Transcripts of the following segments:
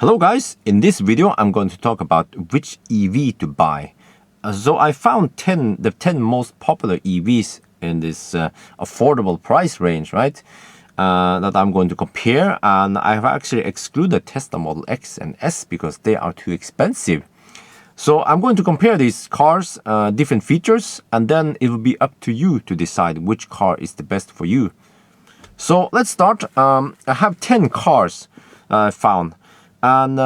Hello guys, in this video I'm going to talk about which EV to buy. So I found the 10 most popular EVs in this affordable price range, right? That I'm going to compare, and I've actually excluded Tesla Model X and S because they are too expensive. So I'm going to compare these cars, different features, and then it will be up to you to decide which car is the best for you. So let's start. I have 10 cars I found. And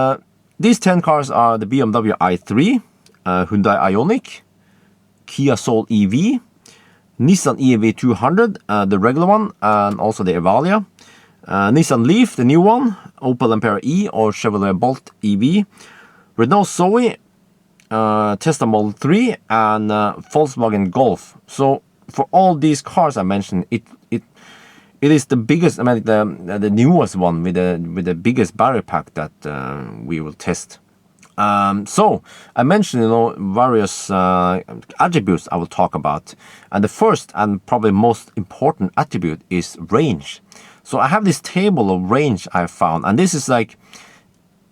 these 10 cars are the BMW i3, Hyundai Ioniq, Kia Soul EV, Nissan NV200, the regular one, and also the Evalia, Nissan Leaf, the new one, Opel Ampera-e or Chevrolet Bolt EV, Renault Zoe, Tesla Model 3, and Volkswagen Golf. So for all these cars I mentioned, it is the biggest, I mean, the newest one with the biggest battery pack that we will test. So I mentioned, various attributes I will talk about, and the first and probably most important attribute is range. So I have this table of range I found, and this is like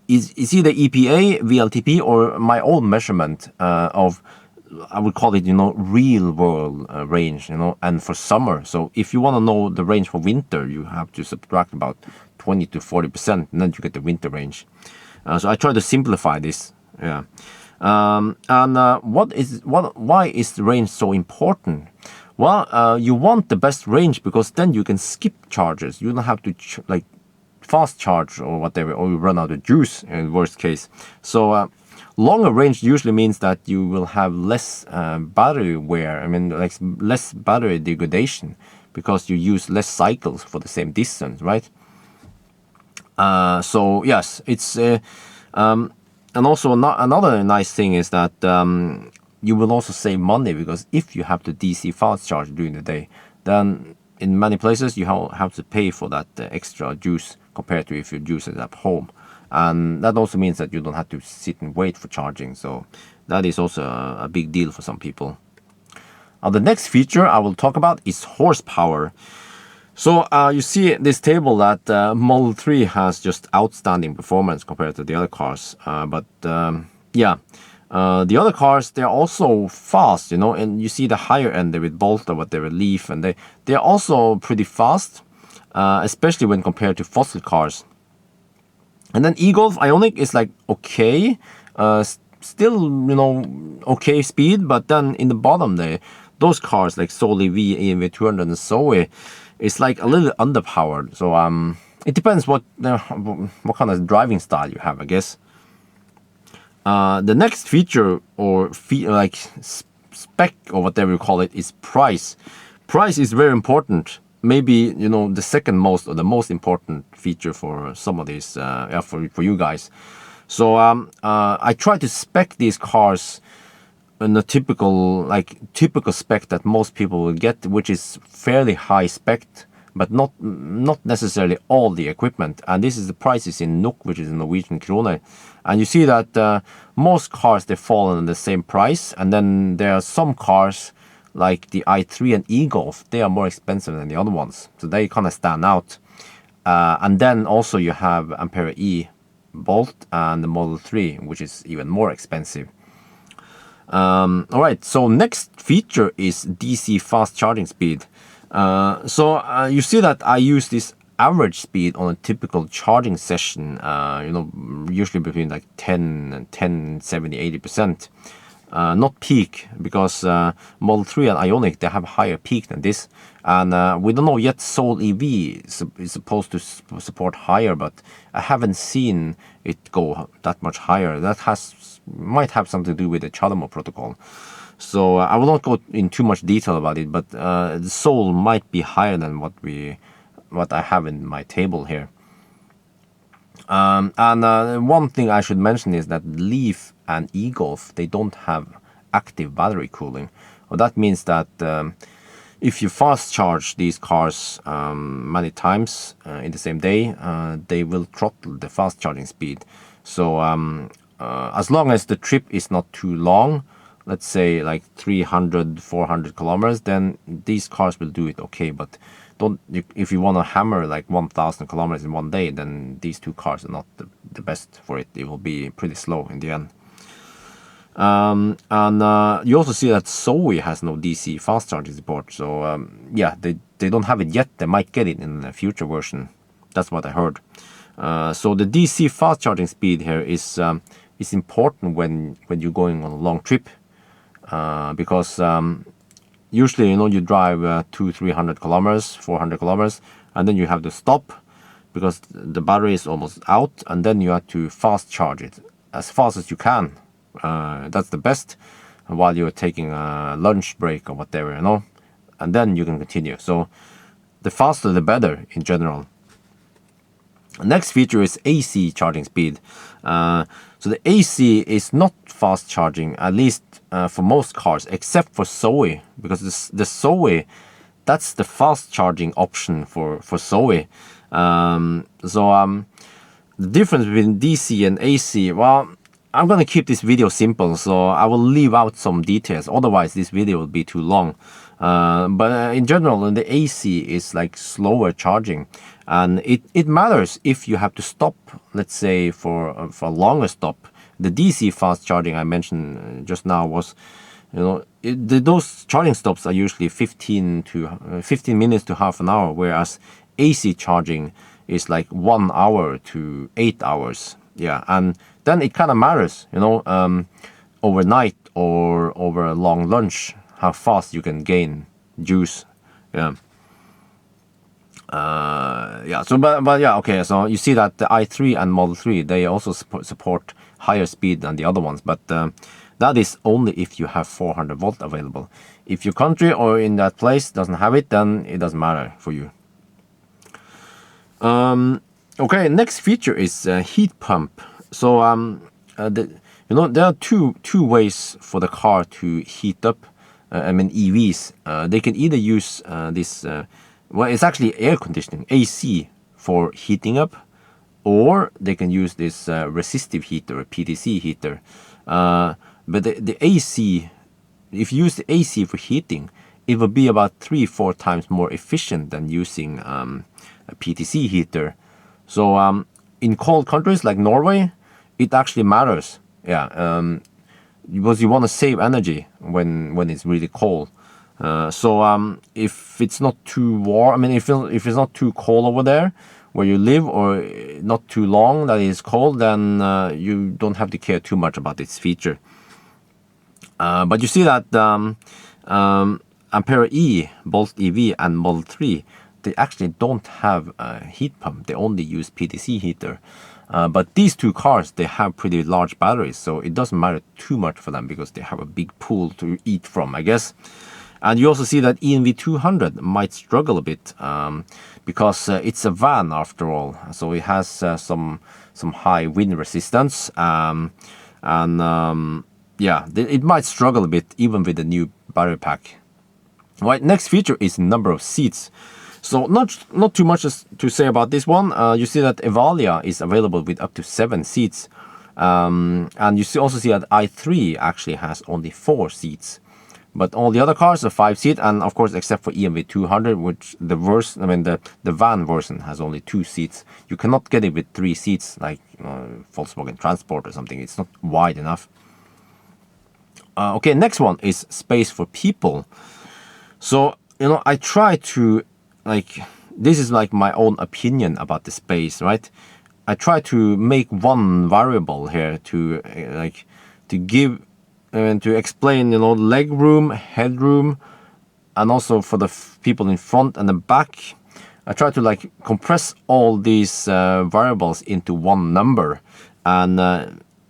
is either EPA, VLTP, or my own measurement of, I would call it, real world range, and for summer. So if you want to know the range for winter, you have to subtract about 20 to 40%, and then you get the winter range. So I try to simplify this. Yeah. Why is the range so important? Well, you want the best range because then you can skip charges. You don't have to fast charge or whatever, or you run out of juice in worst case. So longer range usually means that you will have less battery wear. I mean, like less battery degradation because you use less cycles for the same distance, right? So yes, it's and also another nice thing is that you will also save money, because if you have to DC fast charge during the day, then in many places you have to pay for that extra juice compared to if you use it at home. And that also means that you don't have to sit and wait for charging. So that is also a big deal for some people. The next feature I will talk about is horsepower. So you see this table that Model 3 has just outstanding performance compared to the other cars. The other cars, they're also fast, and you see the higher end there with Bolt or whatever, Leaf, and they're also pretty fast, especially when compared to fossil cars. And then EGolf Ioniq is like okay, still okay speed, but then in the bottom there, those cars like Soul EV, NV200, and Zoe is like a little underpowered. So it depends what kind of driving style you have, I guess. The next feature or spec or whatever you call it is price. Price is very important. Maybe the second most or the most important feature for some of these for you guys. So I try to spec these cars in a typical spec that most people will get, which is fairly high spec, but not necessarily all the equipment. And this is the prices in NOK, which is in Norwegian krone. And you see that most cars, they fall in the same price, and then there are some cars like the i3 and EGolf, they are more expensive than the other ones. So they kind of stand out. And then also you have Ampera-e Bolt and the Model 3, which is even more expensive. Alright, so next feature is DC fast charging speed. So you see that I use this average speed on a typical charging session, usually between like 10, 70, 80%. Not peak, because Model 3 and Ioniq, they have a higher peak than this. And we don't know yet, Soul EV is supposed to support higher, but I haven't seen it go that much higher. That might have something to do with the CHAdeMO protocol. So I will not go in too much detail about it, but the Soul might be higher than what I have in my table here. One thing I should mention is that Leaf and EGolf, they don't have active battery cooling. Well, that means that if you fast charge these cars many times in the same day, they will throttle the fast charging speed. So as long as the trip is not too long, let's say like 300, 400 kilometers, then these cars will do it okay. But if you want to hammer like 1,000 kilometers in one day, then these two cars are not the best for it. It will be pretty slow in the end. You also see that Zoe has no DC fast charging support. So yeah, they don't have it yet. They might get it in the future version. That's what I heard. So the DC fast charging speed here is important when you're going on a long trip, because usually, you know, you drive 200-300 kilometers, 400 kilometers, and then you have to stop because the battery is almost out, and then you have to fast charge it as fast as you can. That's the best while you're taking a lunch break or whatever, you know, and then you can continue. So the faster the better in general. Next feature is AC charging speed. So the AC is not fast charging, at least for most cars, except for Zoe, because the Zoe, that's the fast charging option for Zoe. The difference between DC and AC, well, I'm gonna keep this video simple, so I will leave out some details. Otherwise, this video will be too long. But in general, the AC is like slower charging, and it matters if you have to stop, let's say for a longer stop. The DC fast charging I mentioned just now was, you know, those charging stops are usually 15 minutes to half an hour, whereas AC charging is like 1 hour to 8 hours. Yeah, and then it kind of matters, you know, overnight or over a long lunch, how fast you can gain juice. Yeah. Yeah. So, but yeah. Okay. So you see that the i3 and Model 3, they also support higher speed than the other ones, but that is only if you have 400 volt available. If your country or in that place doesn't have it, then it doesn't matter for you. Okay. Next feature is heat pump. So you know, there are two ways for the car to heat up. I mean, EVs, they can either use this, well, it's actually air conditioning, AC, for heating up, or they can use this resistive heater, PTC heater. But the AC, if you use the AC for heating, it will be about 3-4 times more efficient than using a PTC heater. So in cold countries like Norway, it actually matters. Yeah. Because you want to save energy when it's really cold. So if it's not too warm, I mean, if it's not too cold over there where you live, or not too long that it's cold, then you don't have to care too much about this feature. But you see that Ampera-e, Bolt EV, and Model 3, they actually don't have a heat pump. They only use PTC heater. But these two cars, they have pretty large batteries, so it doesn't matter too much for them because they have a big pool to eat from, I guess. And you also see that NV200 might struggle a bit because it's a van after all, so it has some high wind resistance, and yeah, it might struggle a bit even with the new battery pack. Right, next feature is number of seats. So not too much to say about this one. You see that Evalia is available with up to 7 seats. And you also see that i3 actually has only 4 seats. But all the other cars are 5 seats, and of course except for NV200, which the van version has only 2 seats. You cannot get it with 3 seats like Volkswagen Transport or something. It's not wide enough. Okay, next one is space for people. So, you know, I try to, like, this is like my own opinion about the space, right? I try to make one variable here to give and to explain, you know, leg room, headroom, and also for the people in front and the back. I try to like compress all these variables into one number, and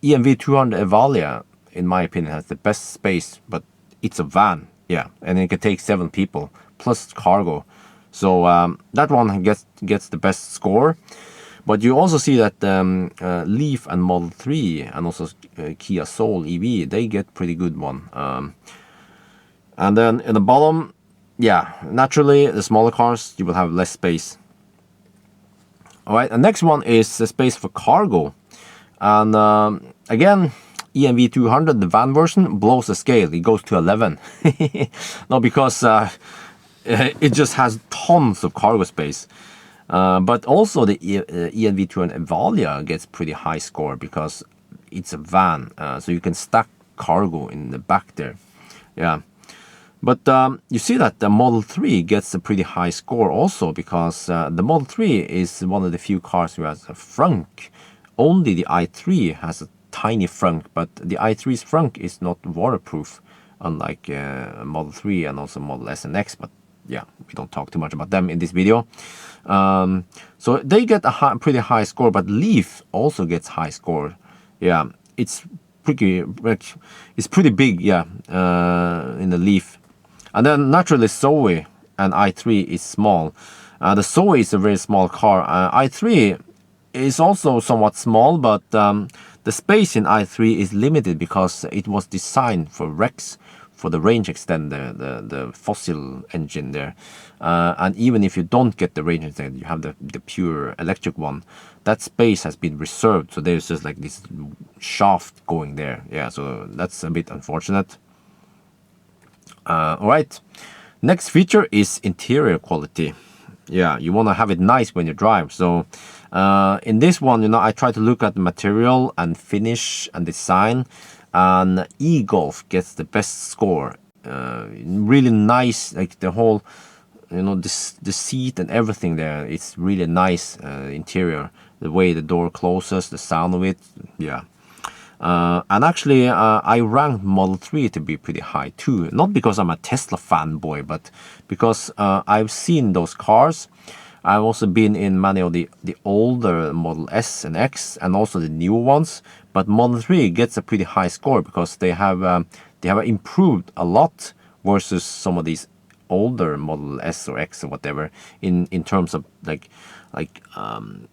NV200 Evalia, in my opinion, has the best space, but it's a van, yeah, and it can take 7 people plus cargo. So that one gets the best score. But you also see that Leaf and Model 3 and also Kia Soul EV, they get pretty good one. And then in the bottom, yeah, naturally the smaller cars, you will have less space. All right, the next one is the space for cargo. And again, NV200, the van version, blows the scale. It goes to 11. No, because it just has tons of cargo space. But also the ENV200 Evalia gets pretty high score because it's a van, so you can stack cargo in the back there. Yeah. But you see that the Model 3 gets a pretty high score also because the Model 3 is one of the few cars who has a frunk. Only the i3 has a tiny frunk, but the i3's frunk is not waterproof, unlike Model 3 and also Model S and X. But yeah, we don't talk too much about them in this video. So they get a pretty high score, but Leaf also gets high score. Yeah, it's pretty big, yeah, in the Leaf. And then naturally Zoe and i3 is small. The Zoe is a very small car. i3 is also somewhat small, but the space in i3 is limited because it was designed for Rex, for the range extender, the fossil engine there. And even if you don't get the range extender, you have the pure electric one, that space has been reserved. So there's just like this shaft going there. Yeah, so that's a bit unfortunate. All right, next feature is interior quality. Yeah, you want to have it nice when you drive. So in this one, you know, I try to look at the material and finish and design, and EGolf gets the best score. Really nice, like the whole, you know, the seat and everything there. It's really nice interior. The way the door closes, the sound of it, yeah. And actually, I ranked Model 3 to be pretty high too. Not because I'm a Tesla fanboy, but because I've seen those cars. I've also been in many of the older Model S and X, and also the newer ones. But Model 3 gets a pretty high score because they have improved a lot versus some of these older Model S or X or whatever in terms of like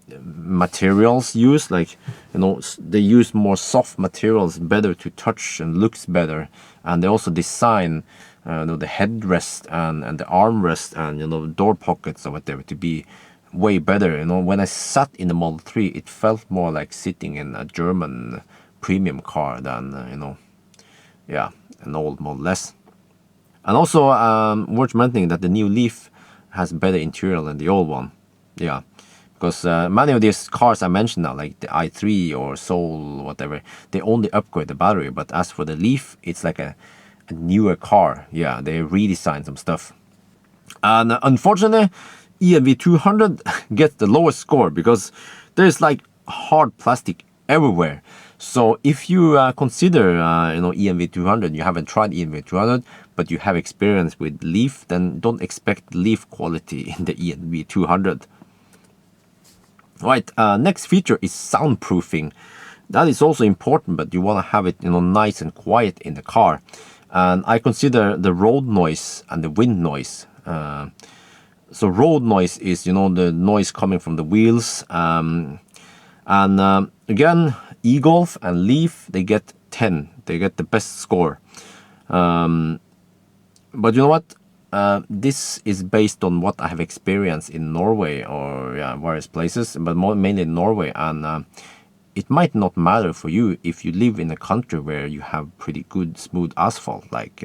materials used. Like, you know, they use more soft materials, better to touch and looks better, and they also design you know, the headrest and the armrest and, you know, door pockets or whatever to be way better. You know, when I sat in the Model 3, it felt more like sitting in a German premium car than you know, yeah, an old Model S. And also worth mentioning that the new Leaf has better interior than the old one. Yeah, because many of these cars I mentioned now, like the i3 or Soul, whatever, they only upgrade the battery. But as for the Leaf, it's like a newer car. Yeah, they redesigned some stuff. And unfortunately, ENV200 gets the lowest score because there's like hard plastic everywhere. So if you consider you know, ENV200, you haven't tried ENV200, but you have experience with Leaf, then don't expect Leaf quality in the ENV200. Right, next feature is soundproofing. That is also important, but you want to have it, you know, nice and quiet in the car. And I consider the road noise and the wind noise. So road noise is, you know, the noise coming from the wheels. And again, EGolf and Leaf, they get 10. They get the best score. But you know what? This is based on what I have experienced in Norway or various places, but mainly in Norway. And it might not matter for you if you live in a country where you have pretty good smooth asphalt, like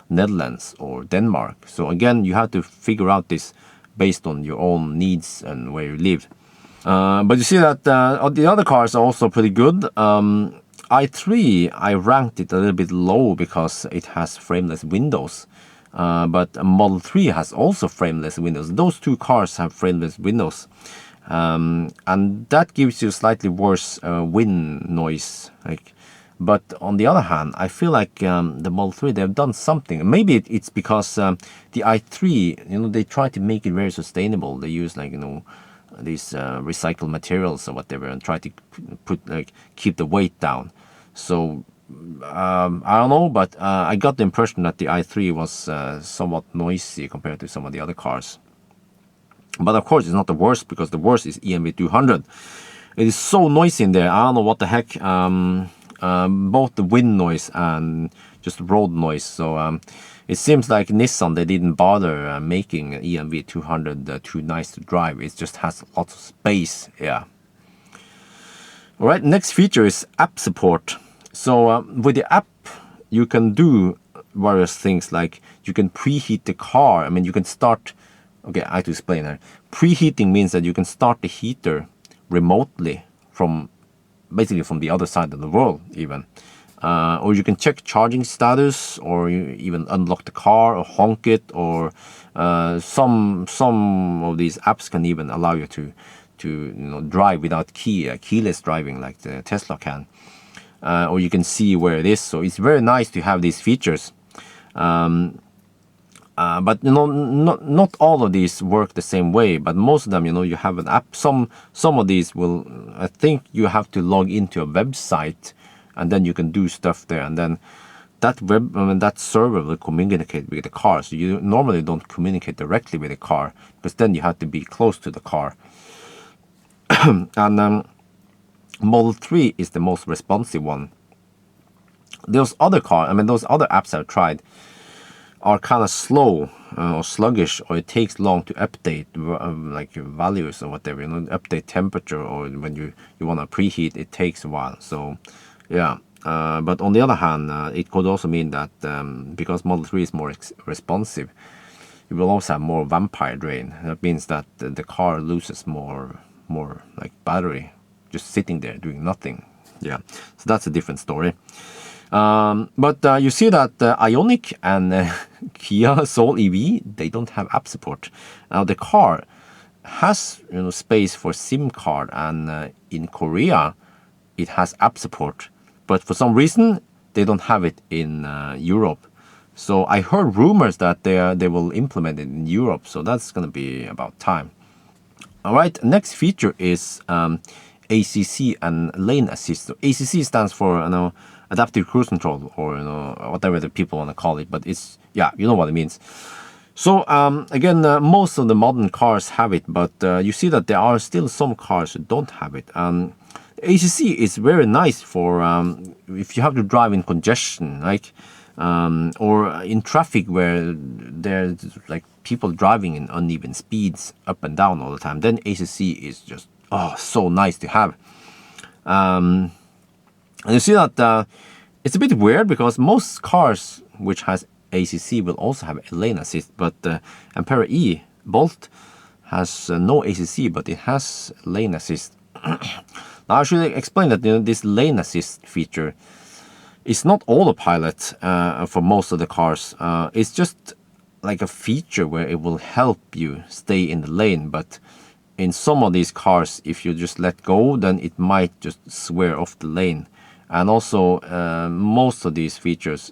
Netherlands or Denmark. So again, you have to figure out this based on your own needs and where you live. But you see that the other cars are also pretty good. i3, I ranked it a little bit low because it has frameless windows. But Model 3 has also frameless windows. Those two cars have frameless windows. And that gives you slightly worse wind noise. But on the other hand, I feel like the Model 3, they've done something. Maybe it's because the i3, you know, they try to make it very sustainable. They use, like, you know, these recycled materials or whatever, and try to keep the weight down. So I don't know, but I got the impression that the i3 was somewhat noisy compared to some of the other cars. But of course, it's not the worst, because the worst is ENV200. It is so noisy in there. I don't know what the heck. Both the wind noise and just road noise. So it seems like Nissan, they didn't bother making ENV200 too nice to drive. It just has lots of space. Yeah. All right. Next feature is app support. So with the app, you can do various things, like you can preheat the car. I mean, you can start Okay, I have to explain that. Preheating means that you can start the heater remotely from basically from the other side of the world even. Or you can check charging status, or you even unlock the car or honk it, or some of these apps can even allow you to drive without keyless driving like the Tesla can. Or you can see where it is. So it's very nice to have these features. But not all of these work the same way. But most of them, you have an app. Some of these will, I think, you have to log into a website, and then you can do stuff there, and then that server will communicate with the car. So you normally don't communicate directly with the car, because then you have to be close to the car. And Model 3 is the most responsive one. Those other apps I've tried are kind of slow or sluggish, or it takes long to update like your values or whatever, update temperature, or when you want to preheat, it takes a while. So yeah, but on the other hand, it could also mean that because Model 3 is more responsive, you will also have more vampire drain. That means that the car loses more like battery just sitting there doing nothing. Yeah, so that's a different story. But you see that Ioniq and Kia Soul EV, they don't have app support. Now the car has space for SIM card, and in Korea it has app support, but for some reason they don't have it in Europe. So I heard rumors that they will implement it in Europe, so that's gonna be about time. All right, next feature is ACC and lane assist. So ACC stands for adaptive cruise control, or whatever the people want to call it, but it's, yeah, you know what it means. So again, most of the modern cars have it, but you see that there are still some cars that don't have it. ACC is very nice for if you have to drive in congestion, like or in traffic where there's like people driving in uneven speeds up and down all the time. Then ACC is just so nice to have. And you see that it's a bit weird, because most cars which has ACC will also have a lane assist, but Ampera-e Bolt has no ACC, but it has lane assist. Now I should explain that this lane assist feature is not autopilot for most of the cars. It's just like a feature where it will help you stay in the lane, but in some of these cars, if you just let go, then it might just swear off the lane. And also most of these features,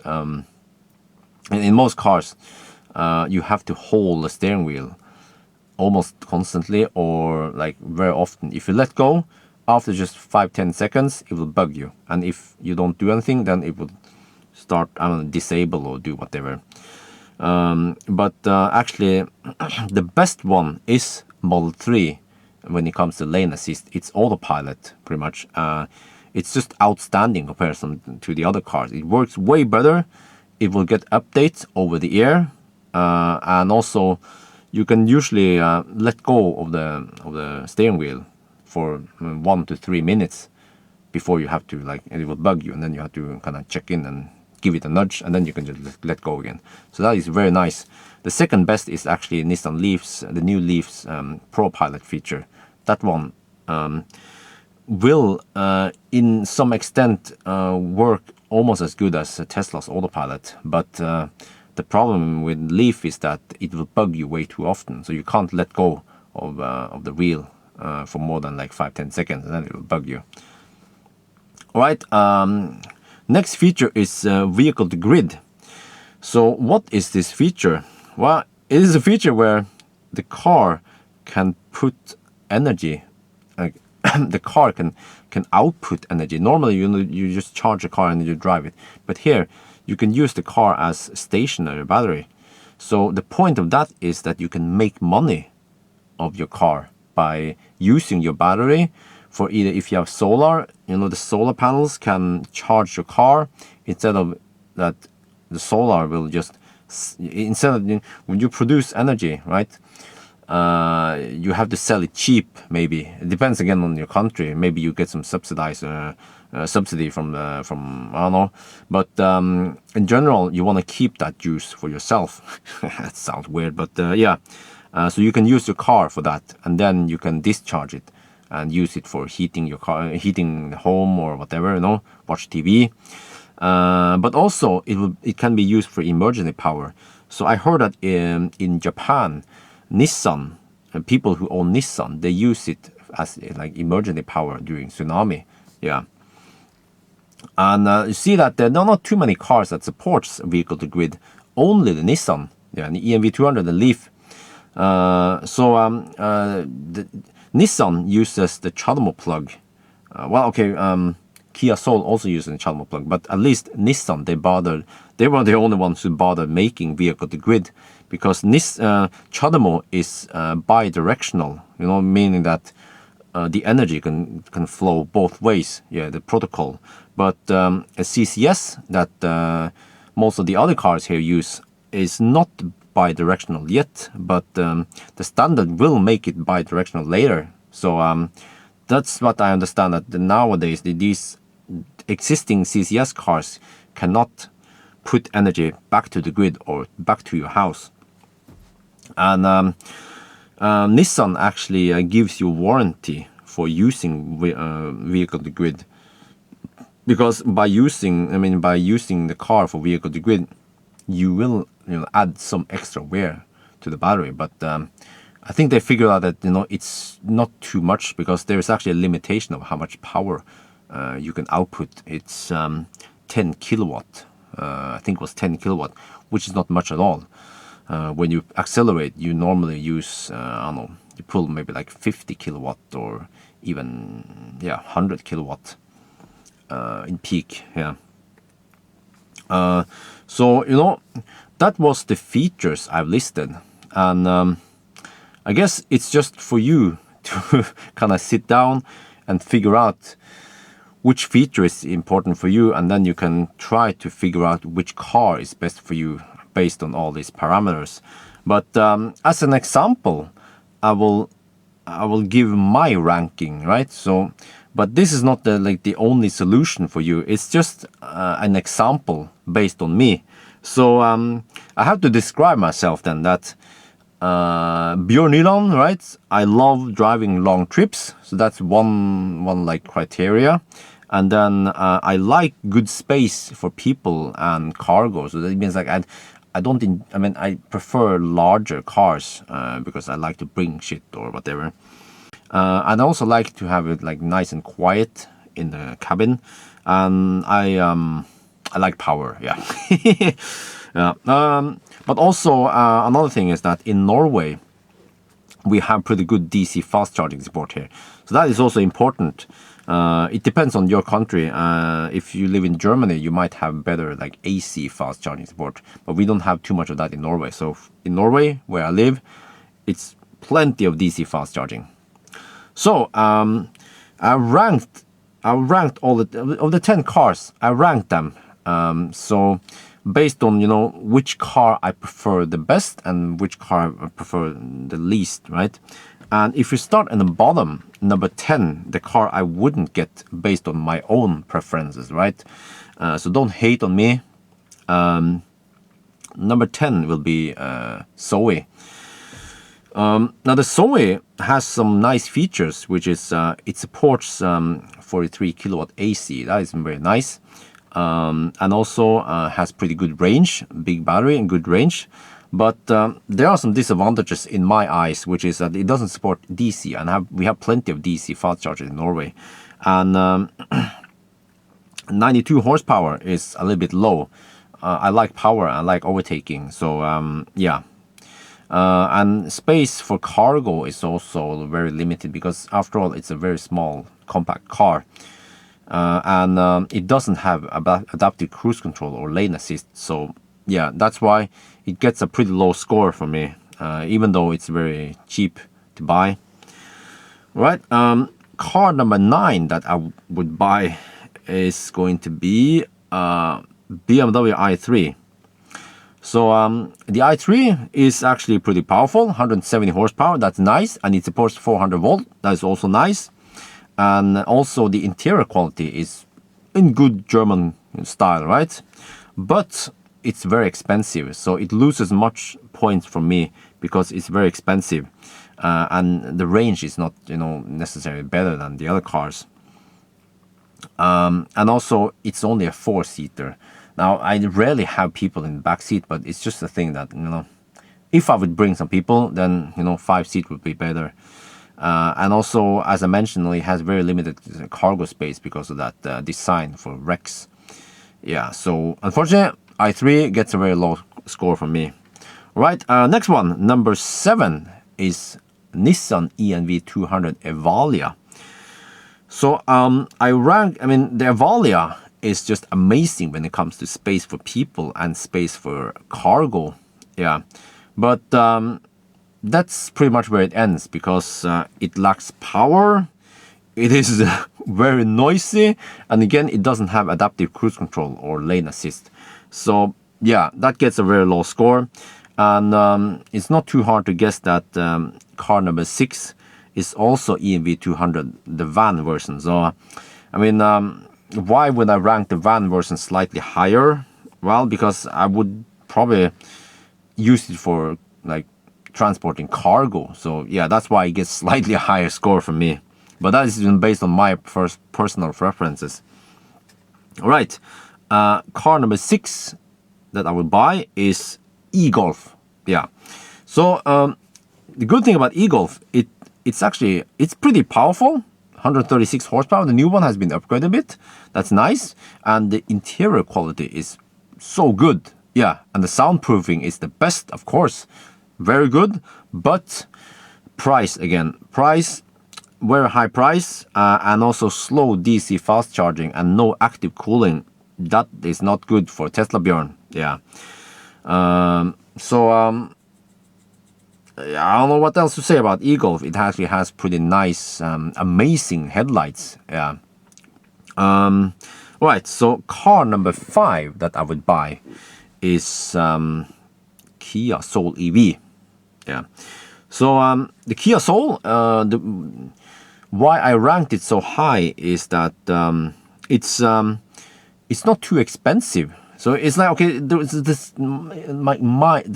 in most cars, you have to hold the steering wheel almost constantly, or like very often. If you let go, after just 5-10 seconds, it will bug you. And if you don't do anything, then it will start, disable or do whatever. But actually, the best one is Model 3 when it comes to lane assist. It's autopilot, pretty much. It's just outstanding comparison to the other cars. It works way better. It will get updates over the air, and also you can usually let go of the steering wheel for 1 to 3 minutes before you have to, like, and it will bug you, and then you have to kind of check in and give it a nudge, and then you can just let go again. So that is very nice. The second best is actually Nissan Leaf's, the new Leaf's Pro Pilot feature. That one will, in some extent, work almost as good as Tesla's autopilot. But the problem with Leaf is that it will bug you way too often. So you can't let go of the wheel for more than like 5-10 seconds, and then it will bug you. All right. Next feature is Vehicletogrid. So what is this feature? Well, it is a feature where the car can put energy. The car can output energy. Normally, you just charge a car and you drive it. But here, you can use the car as stationary battery. So the point of that is that you can make money of your car by using your battery for either, if you have solar, the solar panels can charge your car, instead of that the solar will just, instead of, when you produce energy, right, you have to sell it cheap, maybe. It depends again on your country. Maybe you get some subsidized subsidy from I don't know. But in general, you want to keep that juice for yourself. That sounds weird, but yeah. So you can use your car for that, and then you can discharge it and use it for heating your car, heating the home or whatever, watch TV. But also it can be used for emergency power. So I heard that in Japan, Nissan, people who own Nissan, they use it as like emergency power during tsunami. Yeah. And you see that there are not too many cars that supports vehicle-to-grid. Only the Nissan, the NV200, the Leaf. The Nissan uses the CHAdeMO plug. Kia Soul also uses the CHAdeMO plug, but at least Nissan, they were the only ones who bothered making vehicle-to-grid, because CHAdeMO is bi-directional, meaning that the energy can flow both ways, the protocol. But a CCS that most of the other cars here use is not bi-directional yet, but the standard will make it bi-directional later. So that's what I understand, that nowadays these existing CCS cars cannot put energy back to the grid or back to your house. And Nissan actually gives you warranty for using vehicle-to-grid, because by using the car for vehicle-to-grid, you will add some extra wear to the battery. But I think they figured out that it's not too much, because there is actually a limitation of how much power you can output. It's 10 kilowatt. I think it was 10 kilowatt, which is not much at all. When you accelerate, you normally use you pull maybe like 50 kilowatt or even 100 kilowatt in peak. So that was the features I've listed, and I guess it's just for you to kind of sit down and figure out which feature is important for you, and then you can try to figure out which car is best for you based on all these parameters. But as an example, I will give my ranking, right? So, but this is not the only solution for you. It's just an example based on me. So I have to describe myself then, that Bjørn Nyland, right? I love driving long trips, so that's one like criteria. And then I like good space for people and cargo. So that means like I prefer larger cars because I like to bring shit or whatever. And I also like to have it like nice and quiet in the cabin. And I like power, yeah. But also another thing is that in Norway, we have pretty good DC fast charging support here. So that is also important. It depends on your country. If you live in Germany, you might have better like AC fast charging support, but we don't have too much of that in Norway. So in Norway, where I live, it's plenty of DC fast charging. So I ranked all of the 10 cars. I ranked them. So based on which car I prefer the best and which car I prefer the least, right? And if you start in the bottom, number 10, the car I wouldn't get based on my own preferences, right? So don't hate on me. Number 10 will be Zoe. Now the Zoe has some nice features, which is it supports 43 kilowatt AC. That is very nice. And also has pretty good range, big battery and good range. But there are some disadvantages in my eyes, which is that it doesn't support DC, and we have plenty of DC fast chargers in Norway. And 92 horsepower is a little bit low. I like power, I like overtaking, so yeah. And space for cargo is also very limited, because after all, it's a very small, compact car. And it doesn't have adaptive cruise control or lane assist. So yeah, that's why it gets a pretty low score for me, even though it's very cheap to buy. Right, car number 9 that I would buy is going to be BMW i3. So the i3 is actually pretty powerful, 170 horsepower. That's nice, and it supports 400 volt. That is also nice. And also the interior quality is in good German style, right? But it's very expensive, so it loses much points from me because it's very expensive, and the range is not, you know, necessarily better than the other cars. And also it's only a 4-seater. Now I rarely have people in the back seat, but it's just a thing that, you know, if I would bring some people, then, you know, 5-seat would be better. And also, as I mentioned, it has very limited cargo space because of that design for Rex. Yeah, so unfortunately, i3 gets a very low score from me. Right, next one, number 7 is Nissan NV200 Evalia. So I mean, the Evalia is just amazing when it comes to space for people and space for cargo. Yeah, but that's pretty much where it ends, because it lacks power. It is very noisy, and again, it doesn't have adaptive cruise control or lane assist. So yeah, that gets a very low score. And it's not too hard to guess that car number 6 is also ENV200, the van version. So I mean, why would I rank the van version slightly higher? Well, because I would probably use it for like transporting cargo. So yeah, that's why it gets slightly higher score from me. But that is even based on my first personal preferences. All right, car number 6 that I would buy is EGolf. Yeah, so the good thing about EGolf, it's pretty powerful, 136 horsepower. The new one has been upgraded a bit. That's nice, and the interior quality is so good. Yeah, and the soundproofing is the best, of course, very good. But price, very high price, and also slow DC fast charging and no active cooling. That is not good for Tesla, Björn. Yeah. I don't know what else to say about EGolf. It actually has pretty nice, amazing headlights. Yeah. Right. So car number 5 that I would buy is Kia Soul EV. Yeah. So the Kia Soul, why I ranked it so high is that it's not too expensive. So it's like, okay, the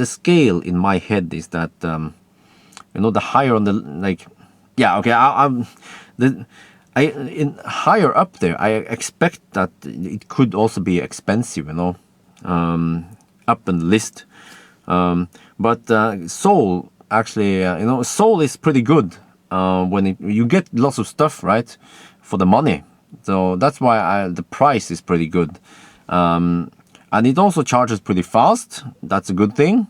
scale in my head is that you know, the higher on the, like, yeah, okay, in higher up there, I expect that it could also be expensive, you know, up on the list. But Soul actually, you know, Soul is pretty good when you get lots of stuff, right, for the money. So that's why the price is pretty good. And it also charges pretty fast. That's a good thing.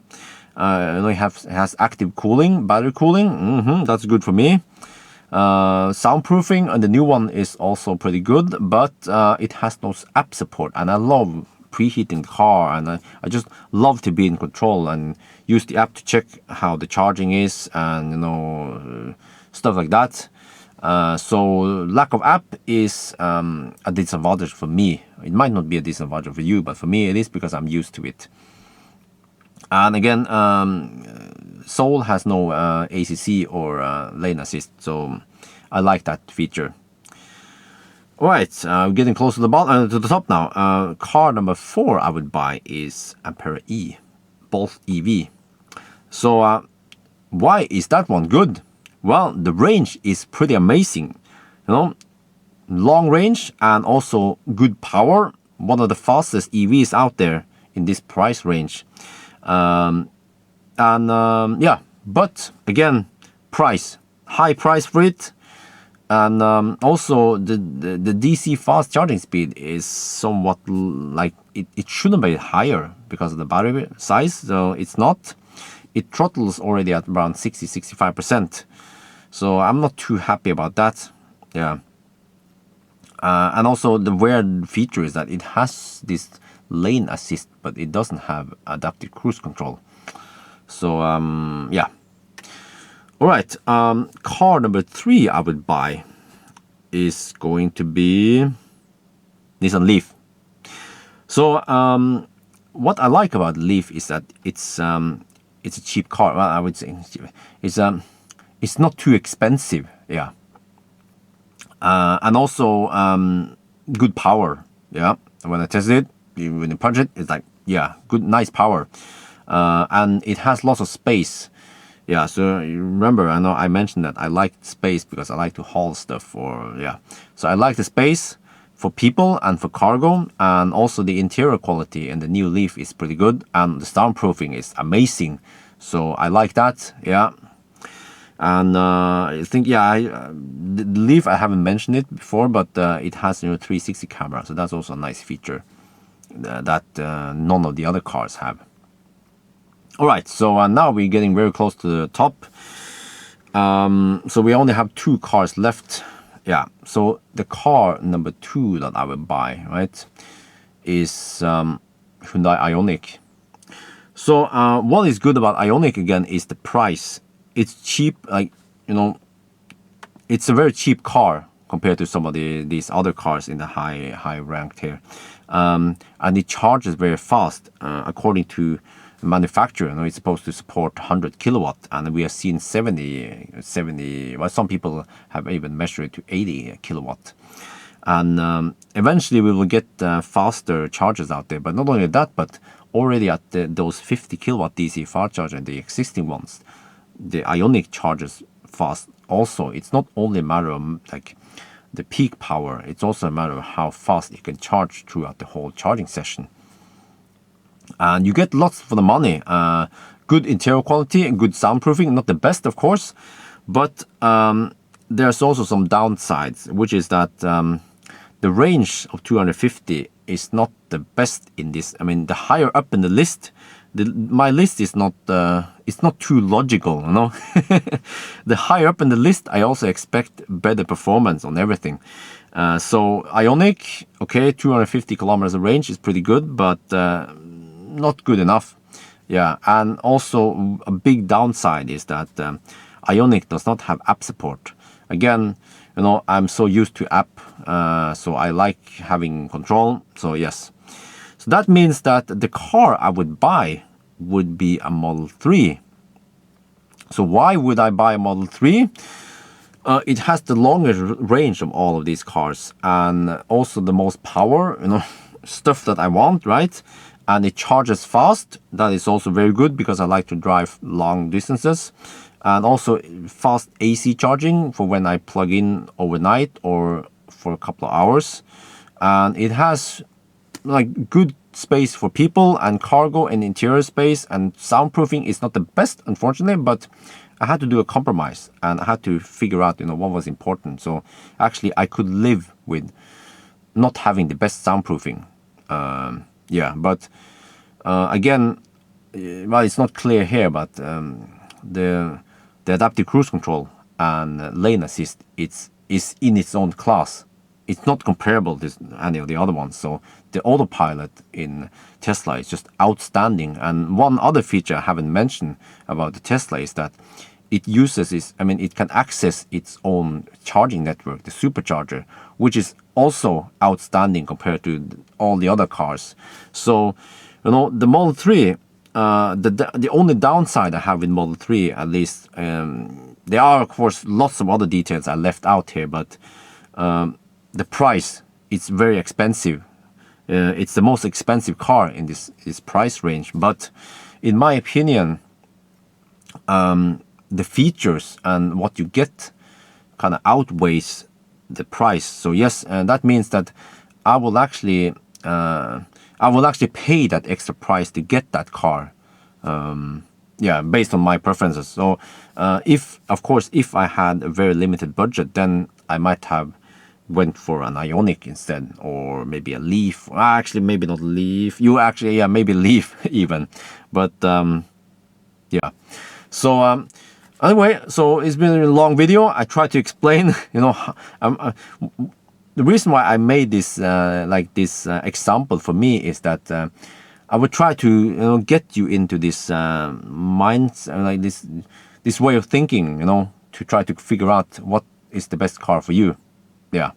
You know, it has active cooling, battery cooling. That's good for me. Soundproofing, and the new one is also pretty good, but it has no app support. And I love preheating the car, and I just love to be in control and use the app to check how the charging is, and, you know, stuff like that. So lack of app is a disadvantage for me. It might not be a disadvantage for you, but for me it is, because I'm used to it. And again, Soul has no ACC or lane assist, so I like that feature. All right, getting close to the top now. Car number 4 I would buy is Ampera-e, Bolt EV. So why is that one good? Well, the range is pretty amazing, you know, long range and also good power. One of the fastest EVs out there in this price range. Yeah, but again, high price for it. And also the DC fast charging speed is somewhat like, it shouldn't be higher because of the battery size, so it's not. It throttles already at around 60-65%. So I'm not too happy about that. Yeah. And also the weird feature is that it has this lane assist, but it doesn't have adaptive cruise control. So yeah. All right. Car number 3 I would buy is going to be Nissan Leaf. So what I like about Leaf is that it's a cheap car. Well, I would say it's not too expensive. Yeah. And also good power. Yeah. When I tested it, when you punch it, it's like, yeah, good, nice power. And it has lots of space. yeah, so you remember, I know I mentioned that I like space because I like to haul stuff, or yeah. So I like the space for people and for cargo, and also the interior quality in the new Leaf is pretty good, and the soundproofing is amazing. So I like that, yeah. And I think, yeah, the Leaf, I haven't mentioned it before, but it has 360 camera, so that's also a nice feature that none of the other cars have. All right, so now we're getting very close to the top. So we only have 2 cars left. Yeah, so the car number 2 that I would buy, right, is Hyundai Ioniq. So what is good about Ioniq again is the price. It's cheap, like, it's a very cheap car compared to some of these other cars in the high ranked here, and it charges very fast. According to the manufacturer, it's supposed to support 100 kilowatt, and we have seen 70. Well, some people have even measured it to 80 kilowatt. And eventually we will get faster chargers out there. But not only that, but already at those 50 kilowatt DC fast charger, the existing ones, the Ioniq charges fast also. It's not only a matter of like the peak power, it's also a matter of how fast it can charge throughout the whole charging session. And you get lots for the money. Good interior quality and good soundproofing, not the best of course, but there's also some downsides, which is that the range of 250 is not the best in this. I mean, the higher up in the list, my list is not it's not too logical, The higher up in the list, I also expect better performance on everything. So Ioniq, okay, 250 kilometers of range is pretty good, but not good enough. Yeah, and also a big downside is that Ioniq does not have app support. Again, I'm so used to app, so I like having control. So yes, so that means that the car I would buy would be a Model 3. So why would I buy a Model 3? It has the longest range of all of these cars, and also the most power, stuff that I want, right? And it charges fast. That is also very good because I like to drive long distances. And also fast AC charging for when I plug in overnight or for a couple of hours. And it has like good space for people and cargo and interior space, and soundproofing is not the best, unfortunately, but I had to do a compromise and I had to figure out what was important. So actually I could live with not having the best soundproofing. Yeah, but again, well, it's not clear here, but the adaptive cruise control and lane assist is in its own class. It's not comparable to any of the other ones. So the autopilot in Tesla is just outstanding. And one other feature I haven't mentioned about the Tesla is that it it can access its own charging network, the supercharger, which is also outstanding compared to all the other cars. So, the Model 3, the only downside I have with Model 3, at least, there are of course lots of other details I left out here, but the price, it's very expensive. It's the most expensive car in this price range, but in my opinion, the features and what you get kind of outweighs the price. So yes, that means that I will actually pay that extra price to get that car. Yeah, based on my preferences. So if I had a very limited budget, then I might have went for an Ioniq instead, or maybe a Leaf. Actually, maybe not Leaf. Maybe Leaf even. But yeah. So anyway, so it's been a long video. I tried to explain, the reason why I made this example for me is that I would try to get you into this like this way of thinking, to try to figure out what is the best car for you. Yeah.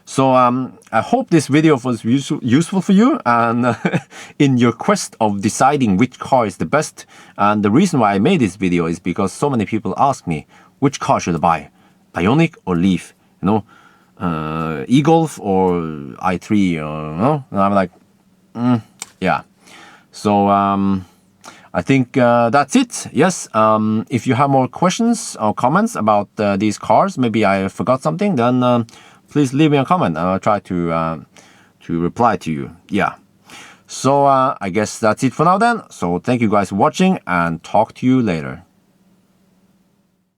So I hope this video was useful for you, and in your quest of deciding which car is the best. And the reason why I made this video is because so many people ask me, which car should I buy, Ioniq or Leaf? EGolf or i3? And I'm like, yeah. So I think that's it. Yes, if you have more questions or comments about these cars, maybe I forgot something, then please leave me a comment and I'll try to reply to you. Yeah. So I guess that's it for now then. So thank you guys for watching and talk to you later.